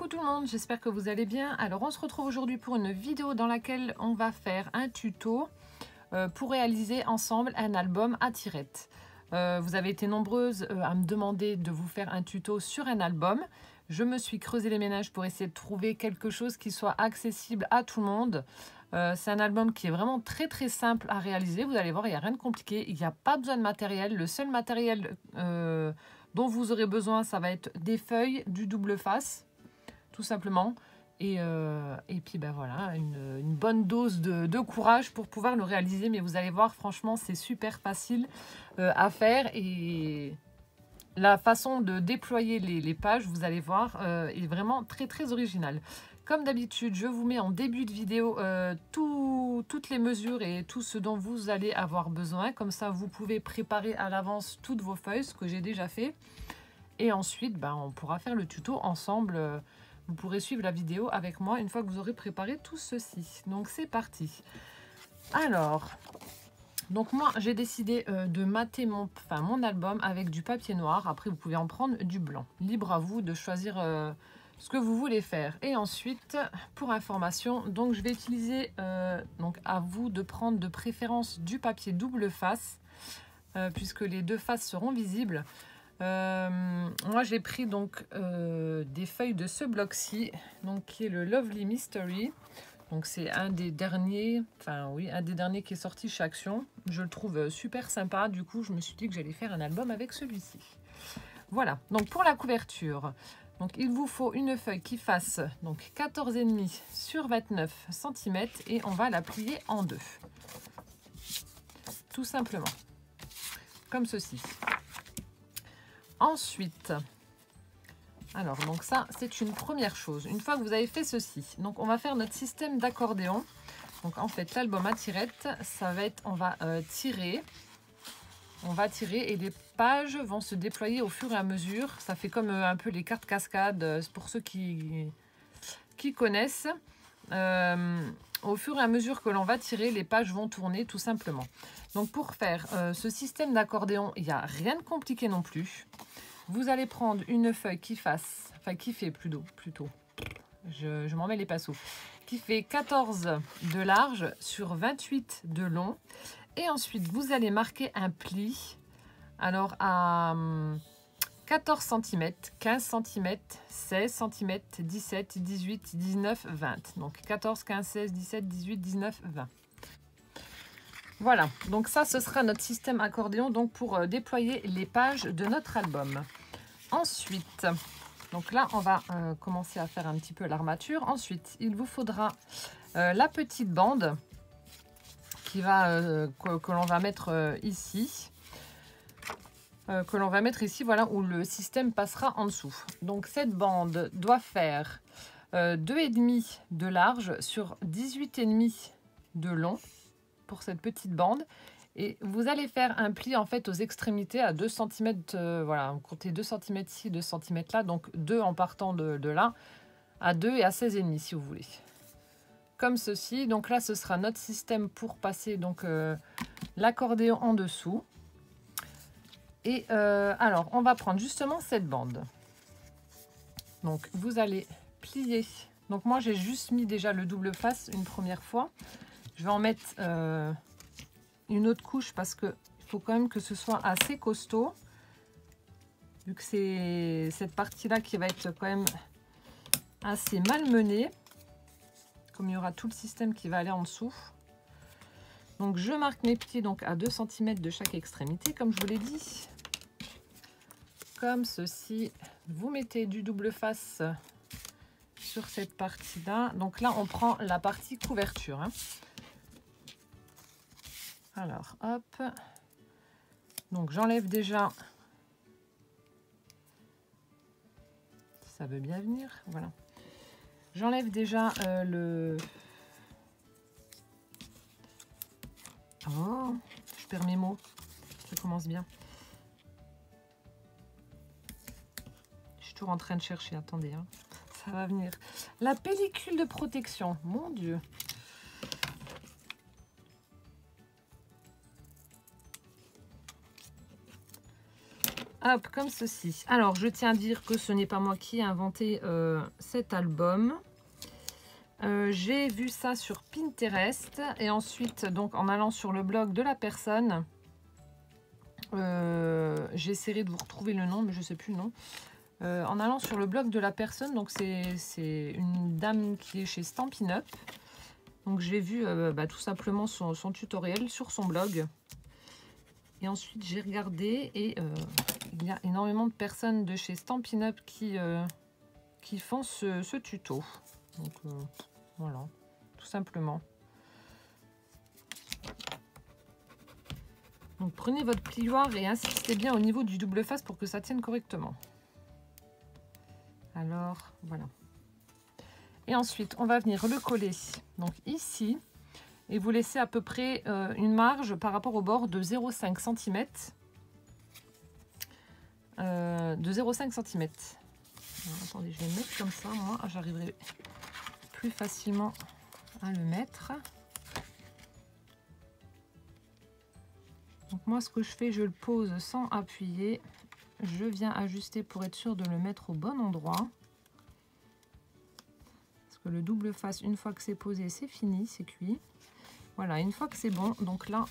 Coucou tout le monde, j'espère que vous allez bien. Alors on se retrouve aujourd'hui pour une vidéo dans laquelle on va faire un tuto pour réaliser ensemble un album à tirettes. Vous avez été nombreuses à me demander de vous faire un tuto sur un album. Je me suis creusé les méninges pour essayer de trouver quelque chose qui soit accessible à tout le monde. C'est un album qui est vraiment très simple à réaliser. Vous allez voir, il n'y a rien de compliqué. Il n'y a pas besoin de matériel. Le seul matériel dont vous aurez besoin, ça va être des feuilles, du double face, tout simplement. Et puis ben voilà, une bonne dose de courage pour pouvoir le réaliser. Mais vous allez voir, franchement, c'est super facile à faire. Et la façon de déployer les pages, vous allez voir, est vraiment très originale. Comme d'habitude, je vous mets en début de vidéo toutes les mesures et tout ce dont vous allez avoir besoin. Comme ça, vous pouvez préparer à l'avance toutes vos feuilles, ce que j'ai déjà fait. Et ensuite, ben, on pourra faire le tuto ensemble. Vous pourrez suivre la vidéo avec moi une fois que vous aurez préparé tout ceci. Donc, c'est parti. Alors, donc moi, j'ai décidé de mater mon album avec du papier noir. Après, vous pouvez en prendre du blanc. Libre à vous de choisir ce que vous voulez faire. Et ensuite, pour information, donc je vais utiliser, donc à vous de prendre de préférence du papier double face, puisque les deux faces seront visibles. Moi j'ai pris donc des feuilles de ce bloc-ci, donc qui est le Lovely Mystery. Donc c'est un des derniers, un des derniers qui est sorti chez Action. Je le trouve super sympa, du coup je me suis dit que j'allais faire un album avec celui-ci. Voilà, donc pour la couverture, donc il vous faut une feuille qui fasse donc 14,5 sur 29 cm et on va la plier en deux. Tout simplement, comme ceci. Ensuite, alors donc ça c'est une première chose. Une fois que vous avez fait ceci, donc on va faire notre système d'accordéon. Donc en fait l'album à tirettes, ça va être, on va tirer et les pages vont se déployer au fur et à mesure. Ça fait comme un peu les cartes cascades pour ceux qui connaissent. Au fur et à mesure que l'on va tirer, les pages vont tourner tout simplement. Donc pour faire ce système d'accordéon, il n'y a rien de compliqué non plus. Vous allez prendre une feuille qui fait plutôt, je m'en mets les pinceaux, qui fait 14 de large sur 28 de long. Et ensuite, vous allez marquer un pli, alors à 14 cm, 15 cm, 16 cm, 17, 18, 19, 20. Donc 14, 15, 16, 17, 18, 19, 20. Voilà, donc ça, ce sera notre système accordéon donc pour déployer les pages de notre album. Ensuite, donc là, on va commencer à faire un petit peu l'armature. Ensuite, il vous faudra la petite bande qui va, que l'on va mettre ici. Que l'on va mettre ici, voilà, où le système passera en dessous. Donc, cette bande doit faire 2,5 de large sur 18,5 de long pour cette petite bande. Et vous allez faire un pli en fait aux extrémités à 2 cm, voilà, vous comptez 2 cm ici, 2 cm là, donc 2 en partant de là, à 2 et à 16,5 si vous voulez. Comme ceci, donc là ce sera notre système pour passer donc l'accordéon en dessous. Et alors on va prendre justement cette bande. Donc vous allez plier, donc moi j'ai juste mis déjà le double face une première fois. Je vais en mettre une autre couche parce qu'il faut quand même que ce soit assez costaud, vu que c'est cette partie là qui va être quand même assez malmenée, comme il y aura tout le système qui va aller en dessous. Donc je marque mes pieds donc à 2 cm de chaque extrémité, comme je vous l'ai dit, comme ceci. Vous mettez du double face sur cette partie là. Donc là on prend la partie couverture, hein. Alors, hop, donc j'enlève déjà, ça veut bien venir, voilà. J'enlève déjà Oh, je perds mes mots, ça commence bien. Je suis toujours en train de chercher, attendez, hein. Ça va venir. La pellicule de protection, mon Dieu. Hop, comme ceci. Alors, je tiens à dire que ce n'est pas moi qui ai inventé cet album. J'ai vu ça sur Pinterest et ensuite, donc en allant sur le blog de la personne, j'essaierai de vous retrouver le nom, mais je ne sais plus le nom. En allant sur le blog de la personne, donc c'est une dame qui est chez Stampin' Up. Donc j'ai vu tout simplement son tutoriel sur son blog. Et ensuite j'ai regardé et il y a énormément de personnes de chez Stampin' Up qui font ce tuto. Donc voilà, tout simplement. Donc prenez votre plioir et insistez bien au niveau du double face pour que ça tienne correctement. Alors voilà. Et ensuite on va venir le coller donc ici et vous laissez à peu près une marge par rapport au bord de 0,5 cm. De 0,5 cm. Alors, attendez, je vais le mettre comme ça, moi j'arriverai plus facilement à le mettre. Donc moi ce que je fais, je le pose sans appuyer. Je viens ajuster pour être sûr de le mettre au bon endroit. Parce que le double face, une fois que c'est posé, c'est fini, c'est cuit. Voilà, une fois que c'est bon, donc là...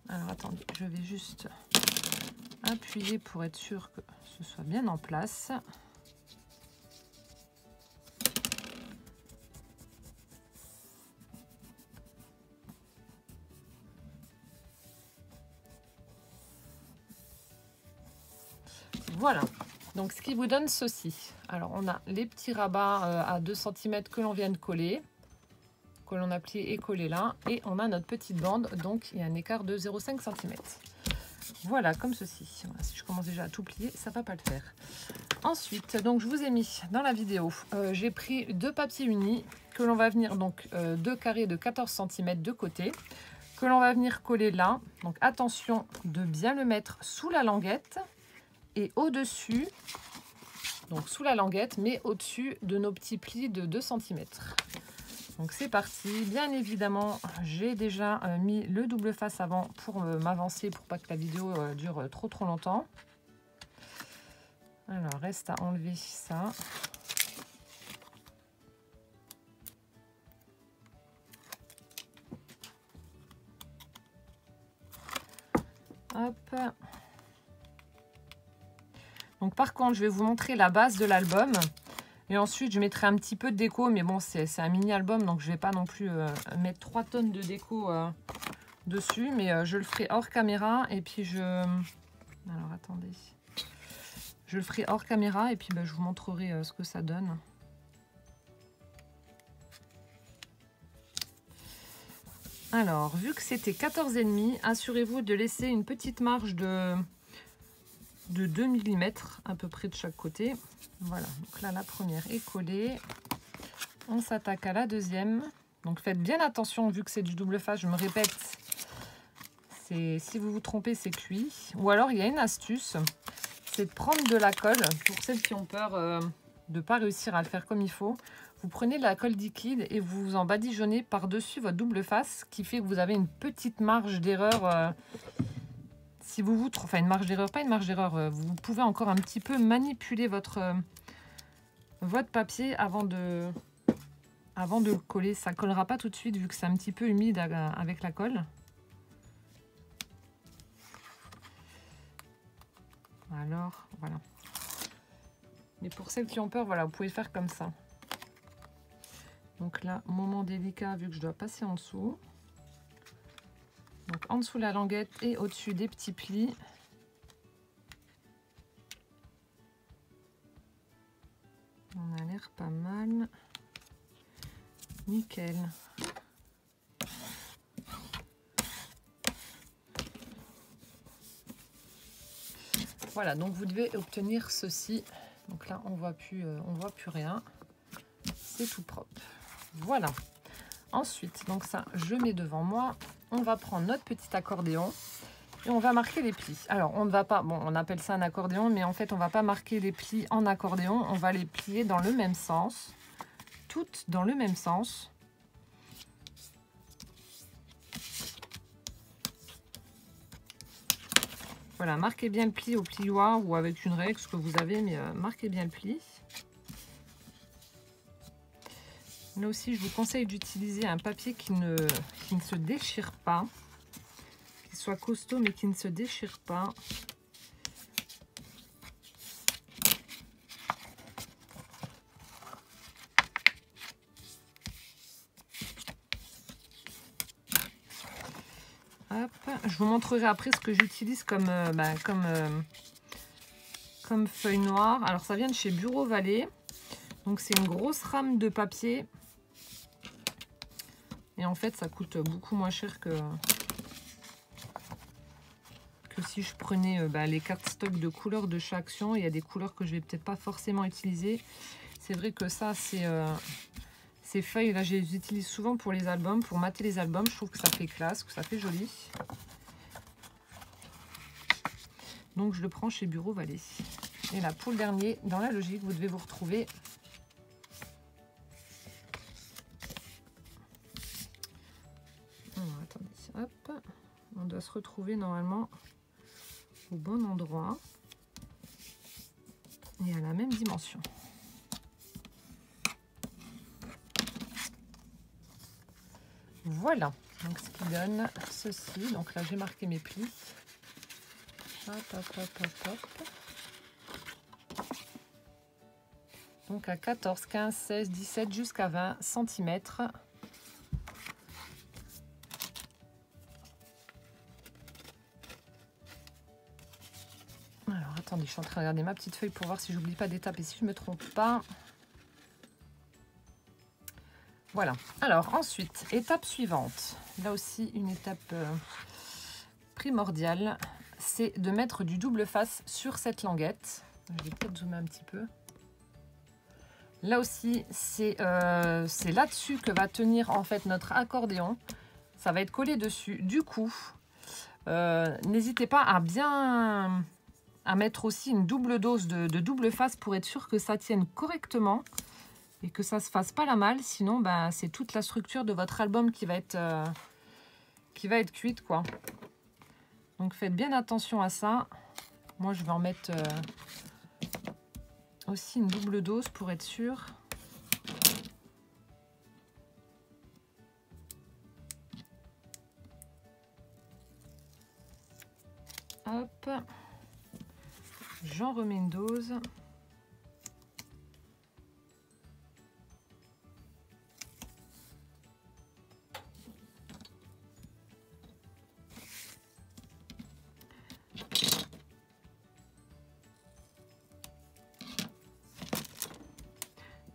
Alors attendez, je vais juste appuyer pour être sûr que ce soit bien en place. Voilà, donc ce qui vous donne ceci. Alors on a les petits rabats à 2 cm que l'on vient de coller, que l'on a plié et collé là, et on a notre petite bande, donc il y a un écart de 0,5 cm. Voilà, comme ceci. Voilà, si je commence déjà à tout plier, ça va pas le faire. Ensuite, donc je vous ai mis dans la vidéo, j'ai pris 2 papiers unis que l'on va venir, donc 2 carrés de 14 cm de côté, que l'on va venir coller là. Donc attention de bien le mettre sous la languette et au-dessus, donc sous la languette, mais au-dessus de nos petits plis de 2 cm. Donc c'est parti. Bien évidemment, j'ai déjà mis le double face avant pour m'avancer, pour pas que la vidéo dure trop longtemps. Alors, reste à enlever ça. Hop. Donc par contre, je vais vous montrer la base de l'album. Et ensuite, je mettrai un petit peu de déco. Mais bon, c'est un mini-album, donc je ne vais pas non plus mettre 3 tonnes de déco dessus. Mais je le ferai hors caméra. Et puis je... Alors, attendez. Je le ferai hors caméra. Et puis je vous montrerai ce que ça donne. Alors, vu que c'était 14,5, assurez-vous de laisser une petite marge de 2 mm à peu près de chaque côté. Voilà, donc là la première est collée. On s'attaque à la deuxième. Donc faites bien attention, vu que c'est du double face, je me répète, si vous vous trompez, c'est cuit. Ou alors il y a une astuce, c'est de prendre de la colle. Pour celles qui ont peur de ne pas réussir à le faire comme il faut, vous prenez de la colle liquide et vous en badigeonnez par-dessus votre double face, qui fait que vous avez une petite marge d'erreur. Si vous vous trompez, enfin une marge d'erreur, pas une marge d'erreur, vous pouvez encore un petit peu manipuler votre papier avant de le coller. Ça ne collera pas tout de suite vu que c'est un petit peu humide avec la colle. Alors, voilà. Mais pour celles qui ont peur, voilà, vous pouvez faire comme ça. Donc là, moment délicat vu que je dois passer en dessous. Donc en dessous la languette et au-dessus des petits plis. On a l'air pas mal. Nickel. Voilà, donc vous devez obtenir ceci. Donc là, on voit plus rien. C'est tout propre. Voilà. Ensuite, donc ça, je mets devant moi. On va prendre notre petit accordéon et on va marquer les plis. Alors, on ne va pas, bon, on appelle ça un accordéon, mais en fait, on ne va pas marquer les plis en accordéon. On va les plier dans le même sens. Toutes dans le même sens. Voilà, marquez bien le pli au plioir ou avec une règle, ce que vous avez, mais marquez bien le pli. Là aussi, je vous conseille d'utiliser un papier qui ne se déchire pas, qui soit costaud mais qui ne se déchire pas. Hop. Je vous montrerai après ce que j'utilise comme feuille noire. Alors ça vient de chez Bureau Vallée. Donc c'est une grosse rame de papier. Et en fait ça coûte beaucoup moins cher que si je prenais les cartes stock de couleurs de chaque action. Il y a des couleurs que je vais peut-être pas forcément utiliser. C'est vrai que ça ces feuilles là je les utilise souvent pour les albums, pour mater les albums. Je trouve que ça fait classe, que ça fait joli. Donc je le prends chez Bureau Vallée. Et là pour le dernier, dans la logique, vous devez vous retrouver attendez, hop, on doit se retrouver normalement au bon endroit et à la même dimension. Voilà, donc ce qui donne ceci. Donc là j'ai marqué mes plis. Hop, hop, hop, hop, hop. Donc à 14, 15, 16, 17 jusqu'à 20 cm. Alors attendez, je suis en train de regarder ma petite feuille pour voir si j'oublie pas d'étape et si je ne me trompe pas. Voilà. Alors ensuite, étape suivante. Là aussi une étape primordiale, c'est de mettre du double face sur cette languette. Je vais peut-être zoomer un petit peu. Là aussi, c'est là-dessus que va tenir en fait notre accordéon. Ça va être collé dessus. Du coup, n'hésitez pas à mettre aussi une double dose de double face pour être sûr que ça tienne correctement et que ça ne se fasse pas la malle. Sinon, c'est toute la structure de votre album qui va être cuite, quoi. Donc, faites bien attention à ça. Moi, je vais en mettre aussi une double dose pour être sûr. Hop, j'en remets une dose.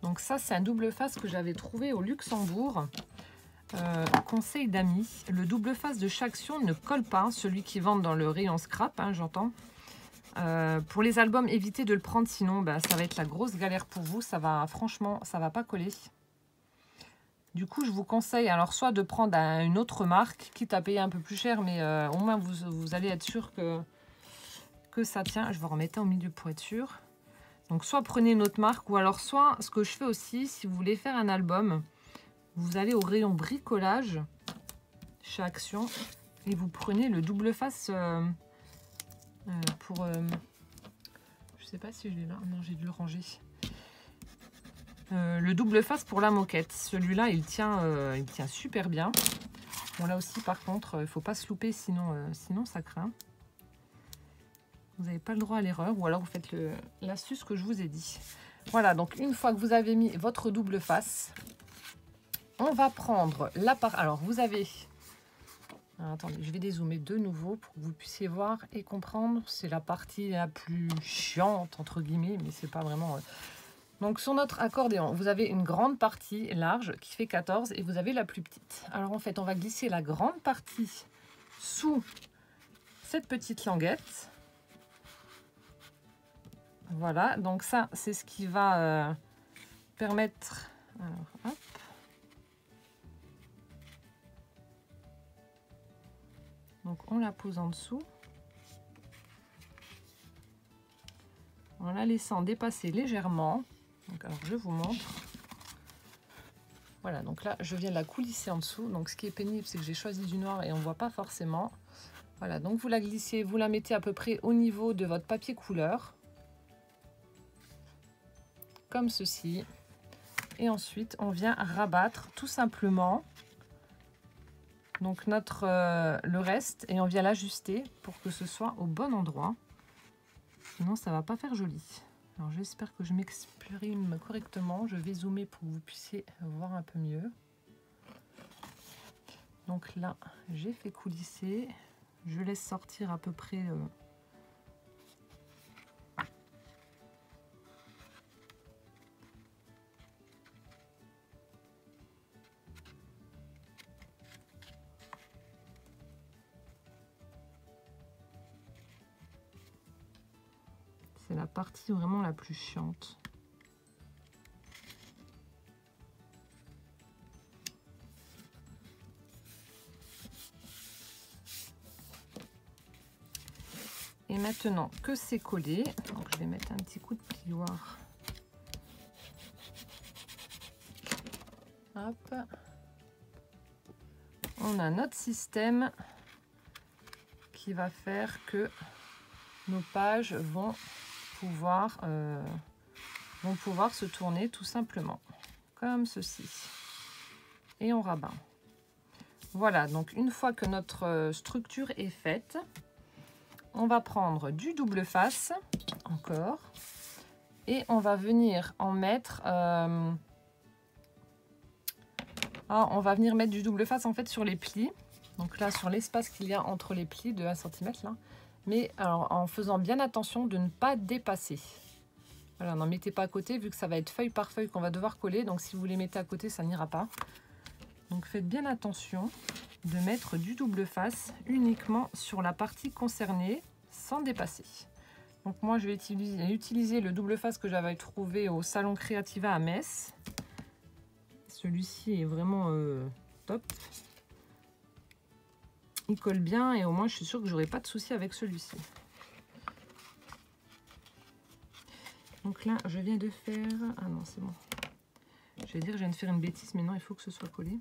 Donc ça, c'est un double face que j'avais trouvé au Luxembourg. Conseil d'amis, le double face de chaque action ne colle pas, celui qui vend dans le rayon scrap, hein, j'entends. Pour les albums, évitez de le prendre, sinon ça va être la grosse galère pour vous. Ça va, franchement, ça va pas coller. Du coup, je vous conseille alors soit de prendre une autre marque, quitte à payer un peu plus cher, mais au moins vous allez être sûr que ça tient. Je vais remettre au milieu pour être sûr. Donc soit prenez une autre marque, ou alors soit, ce que je fais aussi, si vous voulez faire un album, vous allez au rayon bricolage, chez Action, et vous prenez le double face pour... je sais pas si je l'ai là, non, j'ai dû le ranger. Le double face pour la moquette, celui-là il tient super bien. Bon là aussi par contre, il ne faut pas se louper, sinon ça craint. Vous n'avez pas le droit à l'erreur, ou alors vous faites l'astuce que je vous ai dit. Voilà, donc une fois que vous avez mis votre double face, on va prendre la part. Alors vous avez... Alors, attendez, je vais dézoomer de nouveau pour que vous puissiez voir et comprendre. C'est la partie la plus chiante, entre guillemets, mais c'est pas vraiment... Donc sur notre accordéon, vous avez une grande partie large qui fait 14 et vous avez la plus petite. Alors en fait, on va glisser la grande partie sous cette petite languette. Voilà, donc ça, c'est ce qui va permettre... Alors, hop. Donc, on la pose en dessous. En la laissant dépasser légèrement. Donc, alors, je vous montre. Voilà, donc là, je viens de la coulisser en dessous. Donc, ce qui est pénible, c'est que j'ai choisi du noir et on ne voit pas forcément. Voilà, donc vous la glissez, vous la mettez à peu près au niveau de votre papier couleur. Comme ceci. Et ensuite, on vient rabattre tout simplement donc le reste et on vient l'ajuster pour que ce soit au bon endroit. Sinon, ça va pas faire joli. Alors, j'espère que je m'exprime correctement. Je vais zoomer pour que vous puissiez voir un peu mieux. Donc là, j'ai fait coulisser. Je laisse sortir à peu près... C'est la partie vraiment la plus chiante. Et maintenant que c'est collé, donc je vais mettre un petit coup de plioir. Hop. On a notre système qui va faire que nos pages vont pouvoir se tourner tout simplement, comme ceci. Et on rabat. Voilà, donc une fois que notre structure est faite, on va prendre du double face, encore, et on va venir en mettre... on va venir mettre du double face en fait sur les plis. Donc là, sur l'espace qu'il y a entre les plis de 1 cm là. Mais alors, en faisant bien attention de ne pas dépasser. Voilà, n'en mettez pas à côté vu que ça va être feuille par feuille qu'on va devoir coller. Donc si vous les mettez à côté, ça n'ira pas. Donc faites bien attention de mettre du double face uniquement sur la partie concernée sans dépasser. Donc moi je vais utiliser le double face que j'avais trouvé au Salon Creativa à Metz. Celui-ci est vraiment top. Il colle bien et au moins je suis sûre que j'aurai pas de souci avec celui-ci. Donc là je viens de faire... Ah non c'est bon. Je vais dire je viens de faire une bêtise mais non il faut que ce soit collé.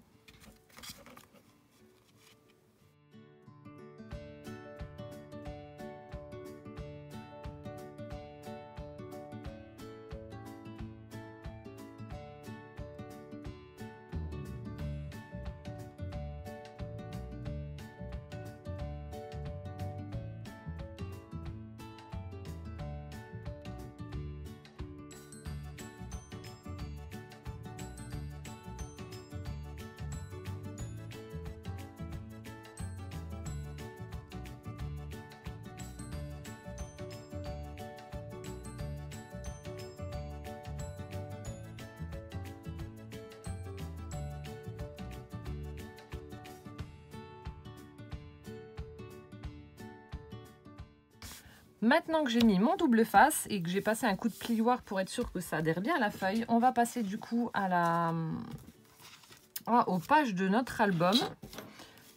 Maintenant que j'ai mis mon double face et que j'ai passé un coup de plioir pour être sûr que ça adhère bien à la feuille, on va passer du coup aux pages de notre album.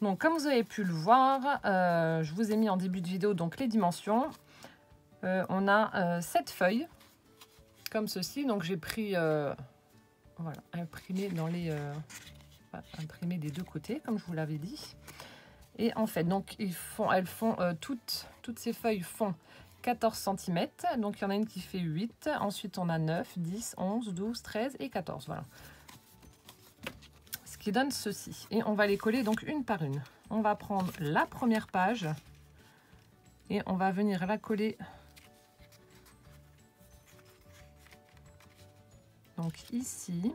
Donc comme vous avez pu le voir, je vous ai mis en début de vidéo donc les dimensions. On a 7 feuilles comme ceci. Donc j'ai pris voilà, imprimé des deux côtés comme je vous l'avais dit. Et en fait, donc toutes ces feuilles font 14 cm. Donc il y en a une qui fait 8. Ensuite, on a 9, 10, 11, 12, 13 et 14. Voilà. Ce qui donne ceci. Et on va les coller donc une par une. On va prendre la première page et on va venir la coller donc ici.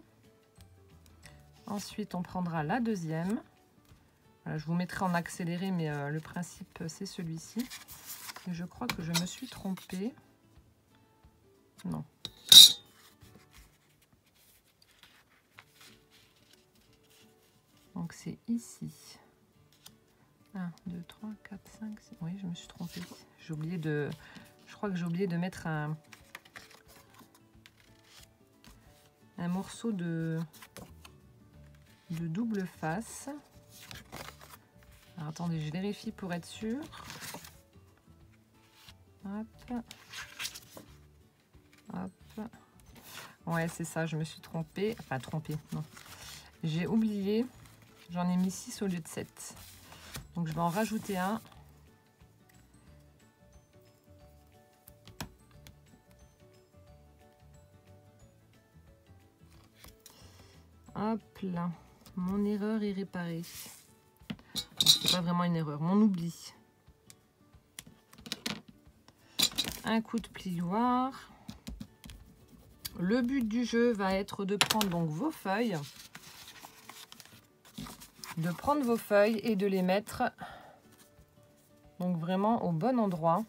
Ensuite, on prendra la deuxième. Voilà, je vous mettrai en accéléré, mais le principe, c'est celui-ci. Je crois que je me suis trompée. Non. Donc, c'est ici. 1, 2, 3, 4, 5, 6. Oui, je me suis trompée. J'ai oublié de... Je crois que j'ai oublié de mettre un morceau de double face. Alors, attendez, je vérifie pour être sûre. Hop. Hop. Ouais, c'est ça, je me suis trompée. Enfin, trompée, non. J'ai oublié. J'en ai mis 6 au lieu de 7. Donc, je vais en rajouter un. Hop là, mon erreur est réparée. C'est pas vraiment une erreur, mon oubli. Un coup de plioir. Le but du jeu va être de prendre donc vos feuilles. De prendre vos feuilles et de les mettre donc vraiment au bon endroit.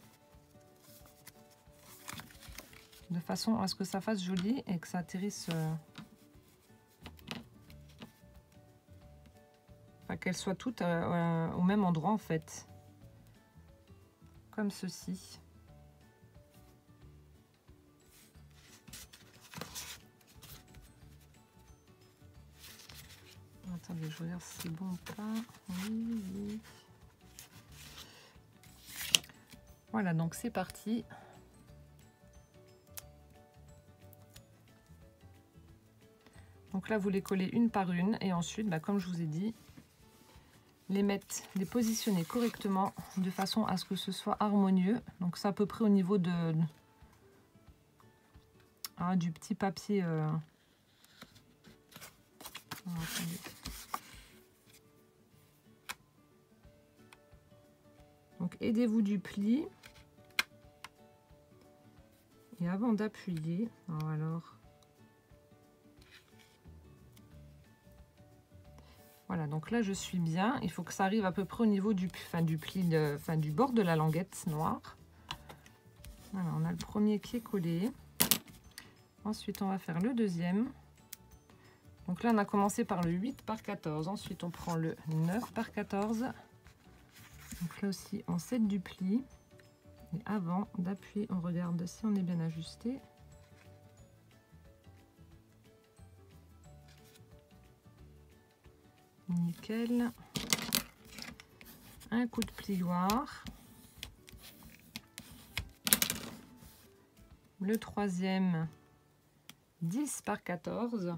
De façon à ce que ça fasse joli et que ça atterrisse... Enfin, qu'elles soient toutes au même endroit en fait. Comme ceci. Attendez, je regarde si c'est bon ou pas. Oui, oui. Voilà, donc c'est parti. Donc là, vous les collez une par une et ensuite, bah, comme je vous ai dit, les positionner correctement de façon à ce que ce soit harmonieux. Donc c'est à peu près au niveau du petit papier. Donc aidez-vous du pli. Et avant d'appuyer, alors... Voilà, donc là je suis bien. Il faut que ça arrive à peu près au niveau du pli, du bord de la languette noire. Voilà, on a le premier qui est collé. Ensuite, on va faire le deuxième. Donc là, on a commencé par le 8 par 14. Ensuite, on prend le 9 par 14. Donc là aussi, on cède du pli. Et avant d'appuyer, on regarde si on est bien ajusté. Nickel. Un coup de plioir. Le troisième, 10 par 14.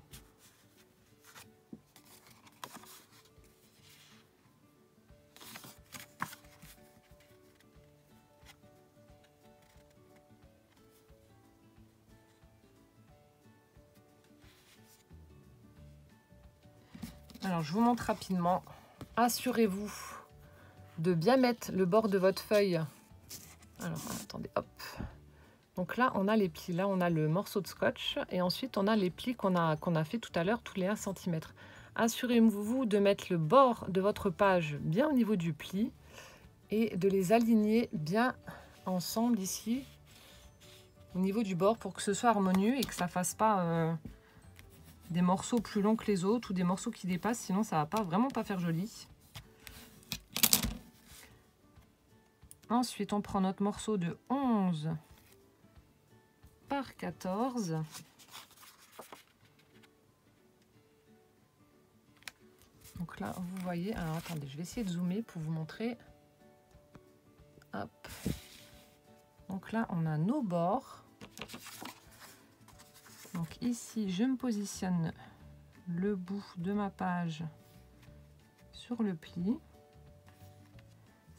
Alors, je vous montre rapidement. Assurez-vous de bien mettre le bord de votre feuille. Alors, attendez, hop. Donc là, on a les plis. Là, on a le morceau de scotch. Et ensuite, on a les plis qu'on a fait tout à l'heure, tous les 1 cm. Assurez-vous de mettre le bord de votre page bien au niveau du pli et de les aligner bien ensemble ici, au niveau du bord, pour que ce soit harmonieux et que ça ne fasse pas... des morceaux plus longs que les autres ou des morceaux qui dépassent, sinon ça va vraiment pas faire joli. Ensuite, on prend notre morceau de 11 par 14. Donc là, vous voyez, alors attendez, je vais essayer de zoomer pour vous montrer. Hop. Donc là, on a nos bords. Donc ici, je me positionne le bout de ma page sur le pli.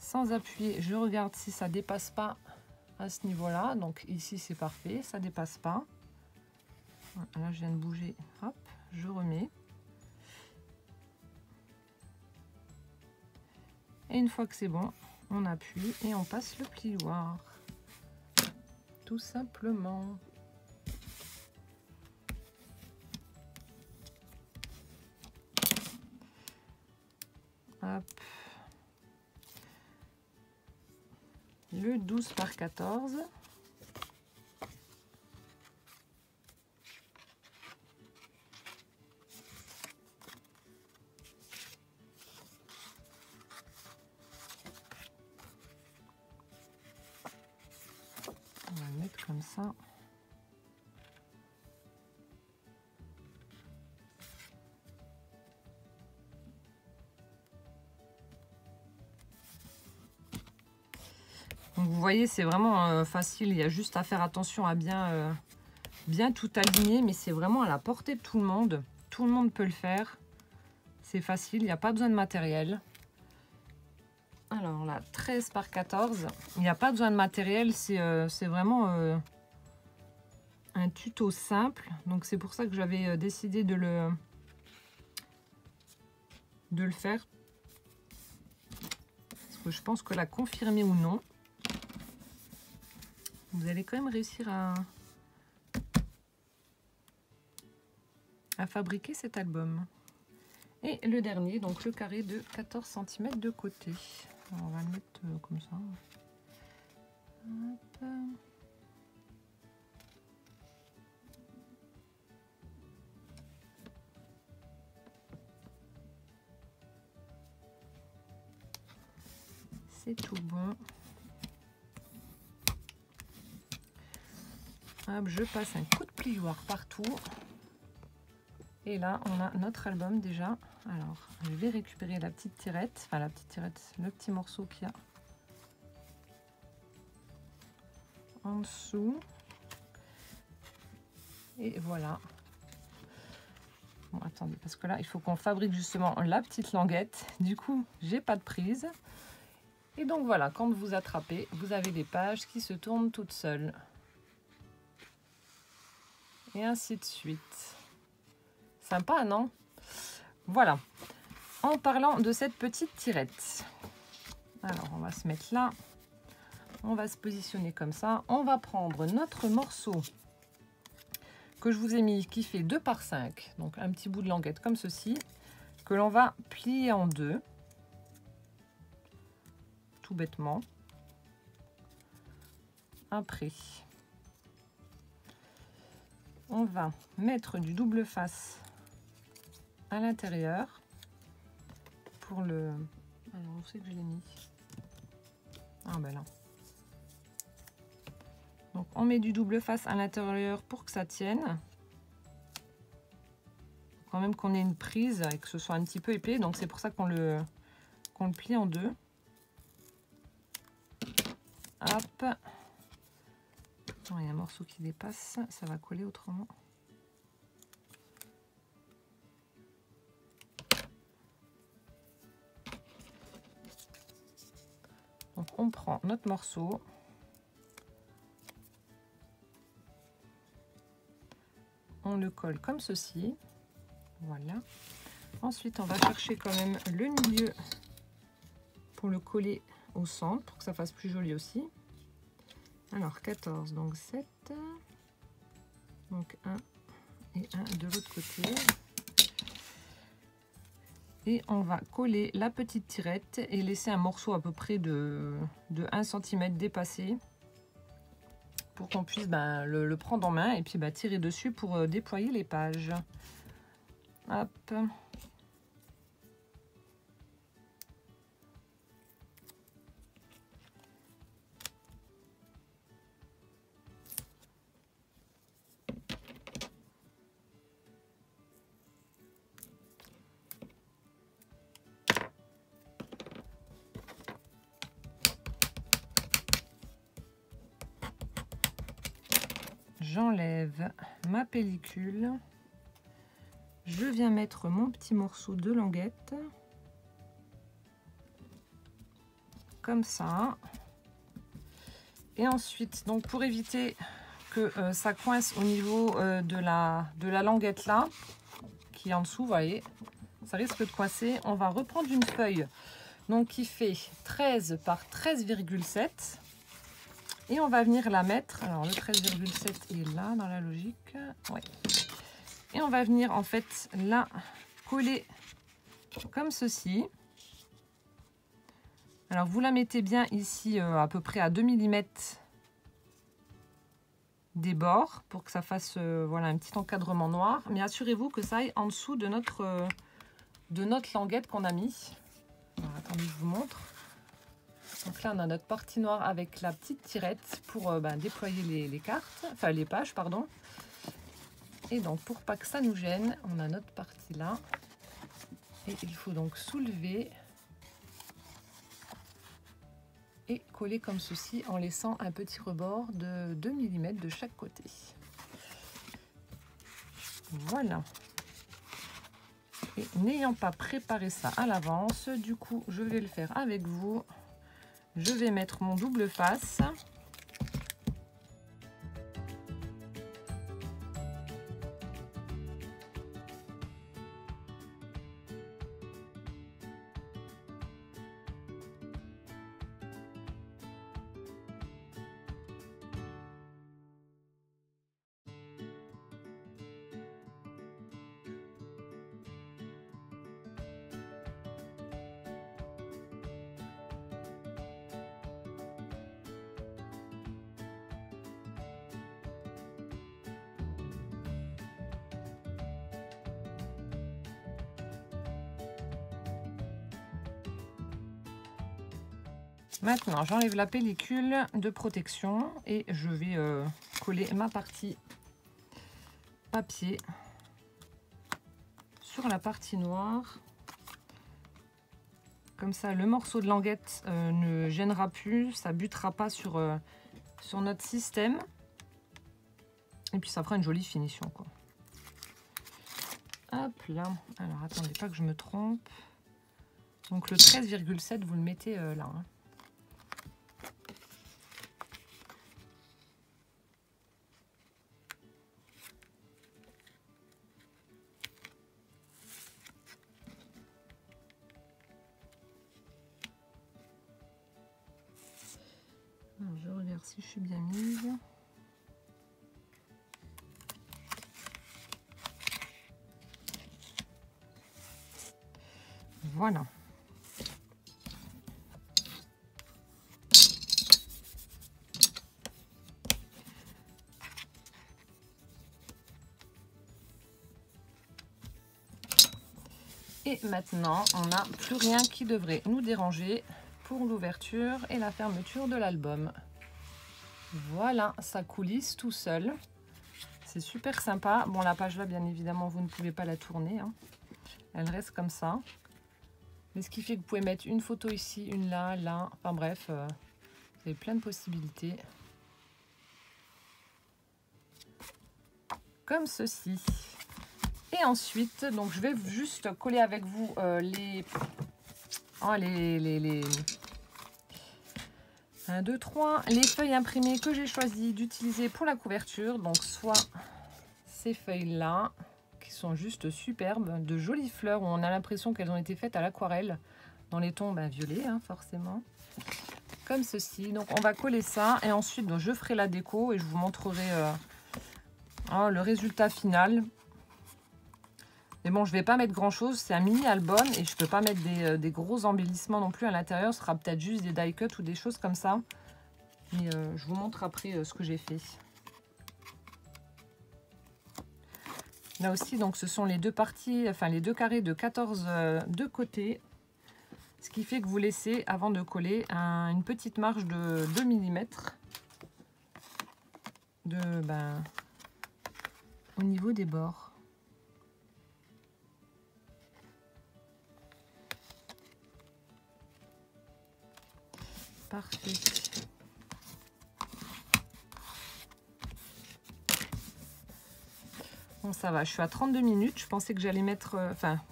Sans appuyer, je regarde si ça dépasse pas à ce niveau-là. Donc ici, c'est parfait, ça dépasse pas. Là, je viens de bouger. Hop, je remets. Et une fois que c'est bon, on appuie et on passe le plioir. Tout simplement. Hop. Le 12 par 14. On va le mettre comme ça. Donc vous voyez, c'est vraiment facile, il y a juste à faire attention à bien tout aligner, mais c'est vraiment à la portée de tout le monde. Tout le monde peut le faire. C'est facile, il n'y a pas besoin de matériel. Alors là, 13 par 14, il n'y a pas besoin de matériel, c'est vraiment un tuto simple. Donc c'est pour ça que j'avais décidé de de le faire. Parce que je pense que la confirmer ou non, vous allez quand même réussir à fabriquer cet album. Et le dernier, donc le carré de 14 cm de côté. Alors, on va le mettre comme ça. Hop. C'est tout bon. Hop, je passe un coup de plioir partout. Et là, on a notre album déjà. Alors, je vais récupérer la petite tirette. Enfin, la petite tirette, le petit morceau qu'il y a en dessous. Et voilà. Bon, attendez, parce que là, il faut qu'on fabrique justement la petite languette. Du coup, j'ai pas de prise. Et donc voilà, quand vous attrapez, vous avez des pages qui se tournent toutes seules. Et ainsi de suite. Sympa, non? Voilà. En parlant de cette petite tirette. Alors, on va se mettre là. On va se positionner comme ça. On va prendre notre morceau que je vous ai mis, qui fait 2 par 5. Donc, un petit bout de languette comme ceci. Que l'on va plier en deux. Tout bêtement. Après, on va mettre du double face à l'intérieur pour le... Alors, où c'est que je l'ai mis? Ah ben là. Donc, on met du double face à l'intérieur pour que ça tienne. Quand même qu'on ait une prise et que ce soit un petit peu épais. Donc, c'est pour ça qu'on le plie en deux. Hop. Oh, il y a un morceau qui dépasse. Ça va coller autrement. Donc, on prend notre morceau. On le colle comme ceci. Voilà. Ensuite, on va chercher quand même le milieu pour le coller au centre, pour que ça fasse plus joli aussi. Alors, 14, donc 7. Donc, 1 et 1 de l'autre côté. Et on va coller la petite tirette et laisser un morceau à peu près de 1 cm dépassé pour qu'on puisse le prendre en main et puis tirer dessus pour déployer les pages. Hop. J'enlève ma pellicule. Je viens mettre mon petit morceau de languette. Comme ça. Et ensuite, donc pour éviter que ça coince au niveau de la languette là, qui est en dessous, vous voyez, ça risque de coincer. On va reprendre une feuille donc qui fait 13 par 13,7. Et on va venir la mettre, alors le 13,7 est là dans la logique, ouais. Et on va venir en fait la coller comme ceci. Alors vous la mettez bien ici à peu près à 2 mm des bords pour que ça fasse voilà, un petit encadrement noir. Mais assurez-vous que ça aille en dessous de notre languette qu'on a mis. Alors, attendez, je vous montre. Donc là, on a notre partie noire avec la petite tirette pour déployer les cartes, enfin les pages, pardon. Et donc, pour pas que ça nous gêne, on a notre partie là. Et il faut donc soulever et coller comme ceci en laissant un petit rebord de 2 mm de chaque côté. Voilà. Et n'ayant pas préparé ça à l'avance, du coup, je vais le faire avec vous. Je vais mettre mon double face. Maintenant, j'enlève la pellicule de protection et je vais coller ma partie papier sur la partie noire. Comme ça, le morceau de languette ne gênera plus, ça butera pas sur notre système. Et puis ça fera une jolie finition, quoi. Hop là. Alors attendez pas que je me trompe. Donc le 13,7, vous le mettez là. Hein. Alors, je regarde si je suis bien mise. Voilà. Et maintenant, on n'a plus rien qui devrait nous déranger pour l'ouverture et la fermeture de l'album. Voilà, ça coulisse tout seul. C'est super sympa. Bon, la page là, bien évidemment, vous ne pouvez pas la tourner. Hein. Elle reste comme ça. Mais ce qui fait que vous pouvez mettre une photo ici, une là, là. Enfin bref, vous avez plein de possibilités. Comme ceci. Et ensuite, donc je vais juste coller avec vous les 1, 2, 3, les feuilles imprimées que j'ai choisi d'utiliser pour la couverture. Donc soit ces feuilles-là, qui sont juste superbes, de jolies fleurs où on a l'impression qu'elles ont été faites à l'aquarelle, dans les tons violets, hein, forcément. Comme ceci. Donc on va coller ça et ensuite donc, je ferai la déco et je vous montrerai le résultat final. Mais bon, je vais pas mettre grand chose, c'est un mini album et je peux pas mettre des gros embellissements non plus à l'intérieur. Ce sera peut-être juste des die cuts ou des choses comme ça. Mais je vous montre après ce que j'ai fait. Là aussi, donc ce sont les deux parties, enfin les deux carrés de 14 de côté. Ce qui fait que vous laissez, avant de coller, une petite marge de 2 mm au niveau des bords. Parfait. Bon, ça va, je suis à 32 minutes. Je pensais que j'allais mettre...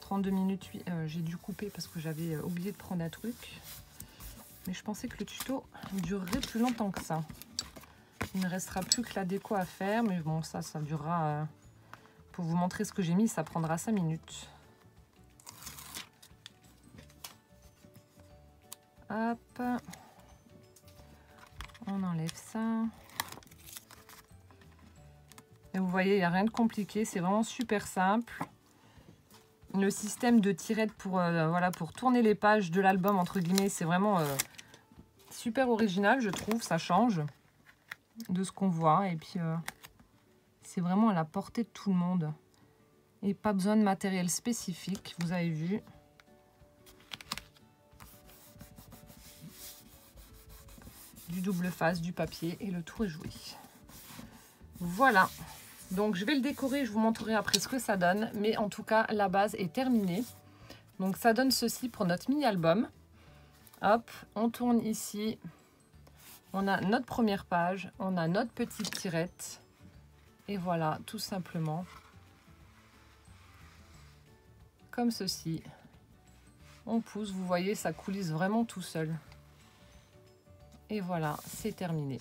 32 minutes, oui, j'ai dû couper parce que j'avais oublié de prendre un truc. Mais je pensais que le tuto durerait plus longtemps que ça. Il ne restera plus que la déco à faire. Mais bon, ça durera... pour vous montrer ce que j'ai mis, ça prendra 5 minutes. Hop. On enlève ça. Et vous voyez, il n'y a rien de compliqué. C'est vraiment super simple. Le système de tirette pour tourner les pages de l'album, entre guillemets, c'est vraiment super original, je trouve. Ça change de ce qu'on voit. Et puis, c'est vraiment à la portée de tout le monde. Et pas besoin de matériel spécifique, vous avez vu. Du double face, du papier et le tour est joué. Voilà. Donc je vais le décorer, je vous montrerai après ce que ça donne. Mais en tout cas, la base est terminée. Donc ça donne ceci pour notre mini-album. Hop, on tourne ici. On a notre première page, on a notre petite tirette. Et voilà, tout simplement. Comme ceci. On pousse, vous voyez, ça coulisse vraiment tout seul. Et voilà, c'est terminé.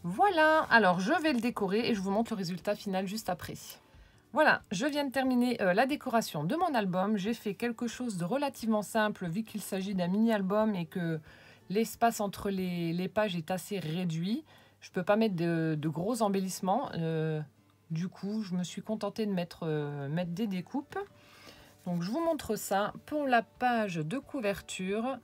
Voilà, alors je vais le décorer et je vous montre le résultat final juste après. Voilà, je viens de terminer la décoration de mon album. J'ai fait quelque chose de relativement simple vu qu'il s'agit d'un mini-album et que l'espace entre les pages est assez réduit. Je ne peux pas mettre de gros embellissements. Du coup, je me suis contentée de mettre des découpes. Donc, je vous montre ça. Pour la page de couverture,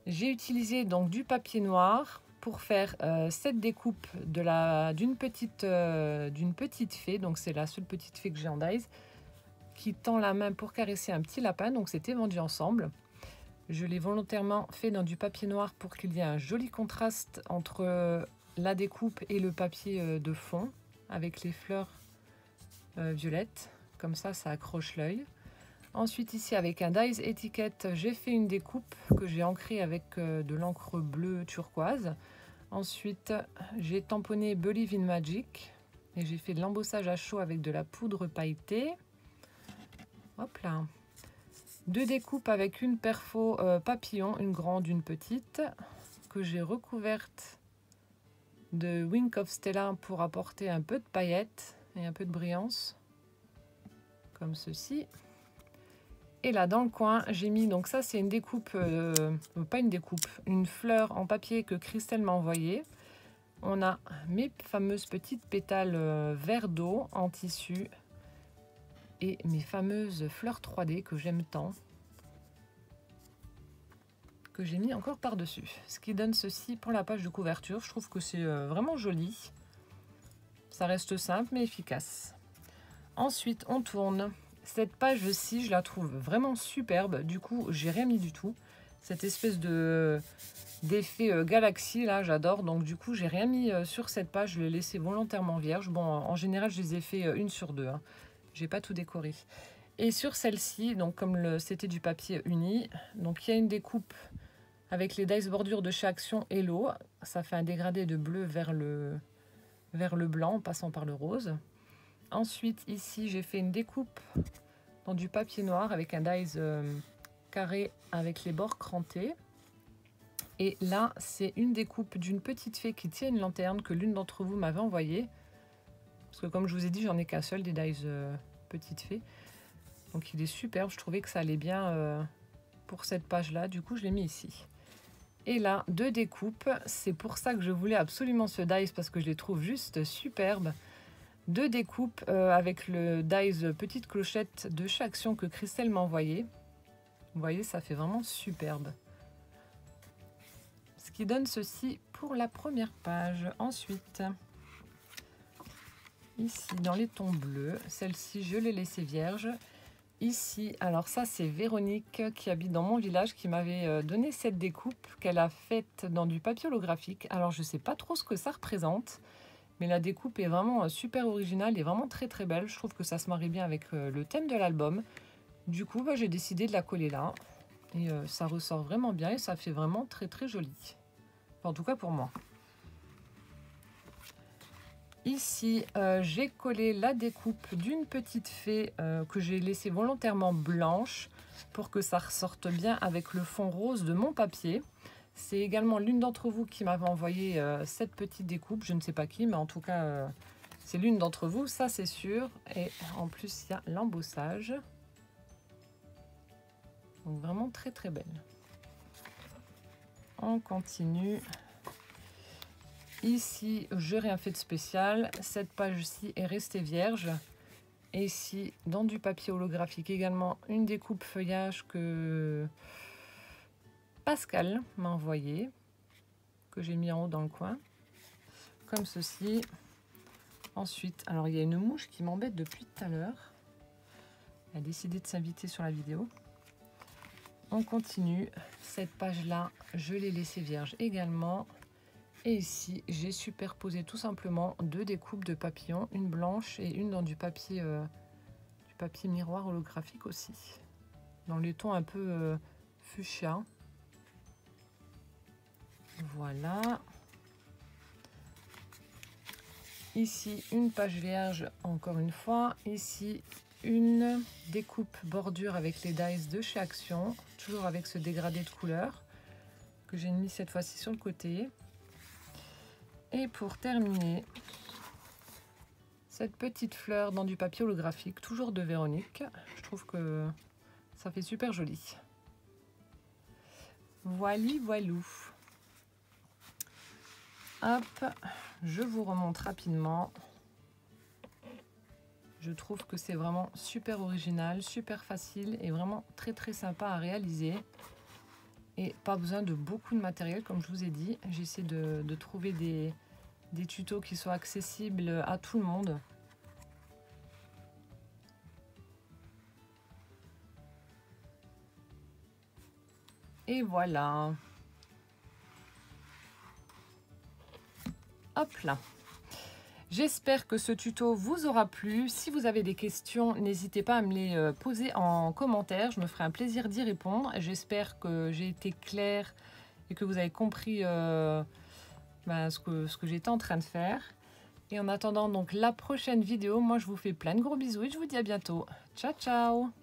j'ai utilisé donc du papier noir pour faire cette découpe d'une petite fée. Donc, c'est la seule petite fée que j'ai en dies qui tend la main pour caresser un petit lapin. Donc, c'était vendu ensemble. Je l'ai volontairement fait dans du papier noir pour qu'il y ait un joli contraste entre la découpe et le papier de fond avec les fleurs violettes. Comme ça accroche l'œil. Ensuite ici avec un dies étiquette, j'ai fait une découpe que j'ai ancrée avec de l'encre bleue turquoise. Ensuite j'ai tamponné Believe in Magic et j'ai fait de l'embossage à chaud avec de la poudre pailletée. Hop là. 2 découpes avec une perfo papillon, une grande, une petite, que j'ai recouverte de Wink of Stella pour apporter un peu de paillettes et un peu de brillance, comme ceci. Et là dans le coin, j'ai mis, donc ça c'est une découpe, pas une découpe, une fleur en papier que Christelle m'a envoyée. On a mes fameuses petites pétales vert d'eau en tissu et mes fameuses fleurs 3D que j'aime tant, que j'ai mis encore par-dessus. Ce qui donne ceci pour la page de couverture. Je trouve que c'est vraiment joli. Ça reste simple mais efficace. Ensuite, on tourne. Cette page-ci, je la trouve vraiment superbe. Du coup, j'ai rien mis du tout. Cette espèce d'effet galaxie, là, j'adore. Donc, du coup, j'ai rien mis sur cette page. Je l'ai laissée volontairement vierge. Bon, en général, je les ai fait une sur deux. Hein. J'ai pas tout décoré. Et sur celle-ci, donc comme c'était du papier uni, donc il y a une découpe avec les dies bordures de chez Action Hello. Ça fait un dégradé de bleu vers le blanc en passant par le rose. Ensuite, ici, j'ai fait une découpe dans du papier noir avec un dies carré avec les bords crantés. Et là, c'est une découpe d'une petite fée qui tient une lanterne que l'une d'entre vous m'avait envoyée. Parce que comme je vous ai dit, j'en ai qu'un seul des dies petite fée. Donc il est superbe, je trouvais que ça allait bien pour cette page-là. Du coup, je l'ai mis ici. Et là, 2 découpes. C'est pour ça que je voulais absolument ce dies parce que je les trouve juste superbes. 2 découpes avec le dies petite clochette de chez Action que Christelle m'a envoyé. Vous voyez, ça fait vraiment superbe. Ce qui donne ceci pour la première page. Ensuite, ici dans les tons bleus, celle-ci je l'ai laissée vierge. Ici, alors ça c'est Véronique qui habite dans mon village qui m'avait donné cette découpe qu'elle a faite dans du papier holographique. Alors je sais pas trop ce que ça représente, mais la découpe est vraiment super originale et vraiment très très belle. Je trouve que ça se marie bien avec le thème de l'album. Du coup, j'ai décidé de la coller là. Et ça ressort vraiment bien et ça fait vraiment très très joli. Enfin, en tout cas pour moi. Ici, j'ai collé la découpe d'une petite fée que j'ai laissée volontairement blanche pour que ça ressorte bien avec le fond rose de mon papier. C'est également l'une d'entre vous qui m'avait envoyé cette petite découpe. Je ne sais pas qui, mais en tout cas, c'est l'une d'entre vous, ça c'est sûr. Et en plus, il y a l'embossage. Donc vraiment très très belle. On continue. Ici, je n'ai rien fait de spécial. Cette page-ci est restée vierge. Et ici, dans du papier holographique également, une découpe feuillage que Pascal m'a envoyé, que j'ai mis en haut dans le coin, comme ceci. Ensuite, alors il y a une mouche qui m'embête depuis tout à l'heure. Elle a décidé de s'inviter sur la vidéo. On continue. Cette page-là, je l'ai laissée vierge également. Et ici, j'ai superposé tout simplement 2 découpes de papillons, une blanche et une dans du papier miroir holographique aussi. Dans les tons un peu fuchsia. Voilà. Ici, une page vierge, encore une fois. Ici, une découpe bordure avec les dies de chez Action. Toujours avec ce dégradé de couleur que j'ai mis cette fois-ci sur le côté. Et pour terminer, cette petite fleur dans du papier holographique, toujours de Véronique. Je trouve que ça fait super joli. Voili voilou. Hop, je vous remonte rapidement. Je trouve que c'est vraiment super original, super facile et vraiment très très sympa à réaliser. Et pas besoin de beaucoup de matériel, comme je vous ai dit. J'essaie de trouver des tutos qui soient accessibles à tout le monde. Et voilà. Hop là. J'espère que ce tuto vous aura plu. Si vous avez des questions, n'hésitez pas à me les poser en commentaire. Je me ferai un plaisir d'y répondre. J'espère que j'ai été claire et que vous avez compris ce que j'étais en train de faire. Et en attendant donc la prochaine vidéo, moi je vous fais plein de gros bisous et je vous dis à bientôt. Ciao, ciao!